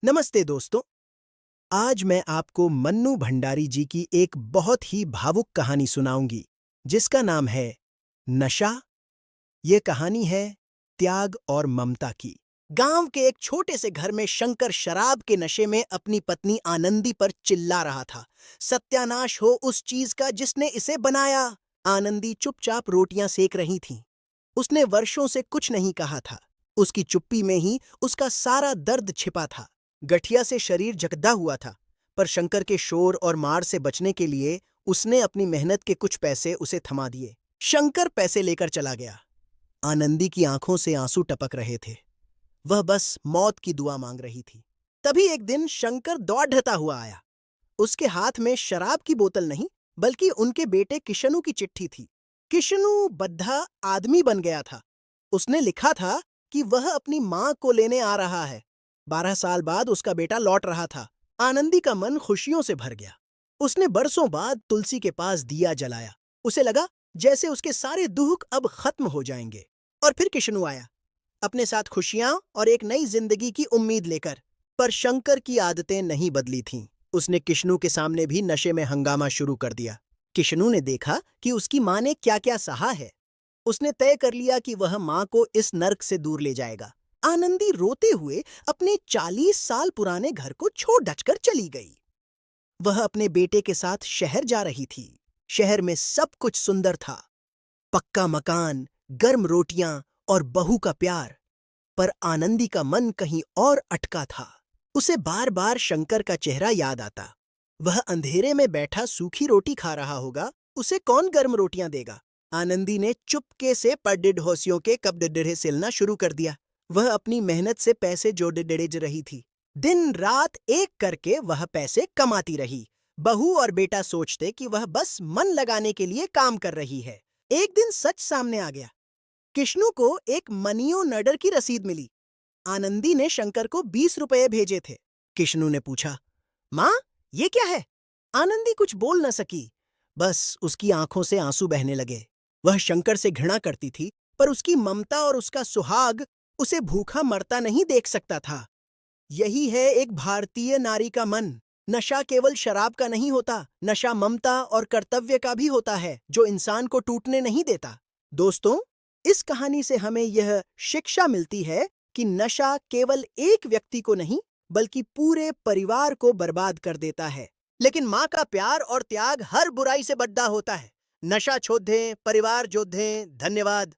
नमस्ते दोस्तों। आज मैं आपको मन्नू भंडारी जी की एक बहुत ही भावुक कहानी सुनाऊंगी जिसका नाम है नशा। ये कहानी है त्याग और ममता की। गांव के एक छोटे से घर में शंकर शराब के नशे में अपनी पत्नी आनंदी पर चिल्ला रहा था। सत्यानाश हो उस चीज का जिसने इसे बनाया। आनंदी चुपचाप रोटियां सेक रही थी। उसने वर्षों से कुछ नहीं कहा था। उसकी चुप्पी में ही उसका सारा दर्द छिपा था। गठिया से शरीर जकड़ा हुआ था, पर शंकर के शोर और मार से बचने के लिए उसने अपनी मेहनत के कुछ पैसे उसे थमा दिए। शंकर पैसे लेकर चला गया। आनंदी की आंखों से आंसू टपक रहे थे। वह बस मौत की दुआ मांग रही थी। तभी एक दिन शंकर दौड़ता हुआ आया। उसके हाथ में शराब की बोतल नहीं, बल्कि उनके बेटे किशनु की चिट्ठी थी। किशनु बद्धा आदमी बन गया था। उसने लिखा था कि वह अपनी मां को लेने आ रहा है। 12 साल बाद उसका बेटा लौट रहा था। आनंदी का मन खुशियों से भर गया। उसने बरसों बाद तुलसी के पास दिया जलाया। उसे लगा जैसे उसके सारे दुख अब खत्म हो जाएंगे। और फिर किशनु आया, अपने साथ खुशियां और एक नई जिंदगी की उम्मीद लेकर। पर शंकर की आदतें नहीं बदली थीं। उसने किशनु के सामने भी नशे में हंगामा शुरू कर दिया। किशनु ने देखा कि उसकी मां ने क्या-क्या सहा है। उसने तय कर लिया कि वह मां को इस नर्क से दूर ले जाएगा। आनंदी रोते हुए अपने 40 साल पुराने घर को छोड़ डचकर चली गई। वह अपने बेटे के साथ शहर जा रही थी। शहर में सब कुछ सुंदर था। पक्का मकान, गर्म रोटियां और बहू का प्यार। पर आनंदी का मन कहीं और अटका था। उसे बार बार शंकर का चेहरा याद आता। वह अंधेरे में बैठा सूखी रोटी खा रहा होगा, उसे कौन गर्म रोटियां देगा। आनंदी ने चुपके से पढ़ होसियों के कब डिडे सिलना शुरू कर दिया। वह अपनी मेहनत से पैसे जोड़े रही थी। दिन रात एक करके वह पैसे कमाती रही। बहू और बेटा सोचते कि वह बस मन लगाने के लिए काम कर रही है। एक दिन सच सामने आ गया। किशनु को एक मनियो नडर की रसीद मिली। आनंदी ने शंकर को 20 रुपए भेजे थे। किशनु ने पूछा, माँ, ये क्या है? आनंदी कुछ बोल न सकी। बस उसकी आंखों से आंसू बहने लगे। वह शंकर से घृणा करती थी, पर उसकी ममता और उसका सुहाग उसे भूखा मरता नहीं देख सकता था। यही है एक भारतीय नारी का मन। नशा केवल शराब का नहीं होता, नशा ममता और कर्तव्य का भी होता है, जो इंसान को टूटने नहीं देता। दोस्तों, इस कहानी से हमें यह शिक्षा मिलती है कि नशा केवल एक व्यक्ति को नहीं, बल्कि पूरे परिवार को बर्बाद कर देता है। लेकिन माँ का प्यार और त्याग हर बुराई से बड़ा होता है। नशा छोड़ दें, परिवार जोधें। धन्यवाद।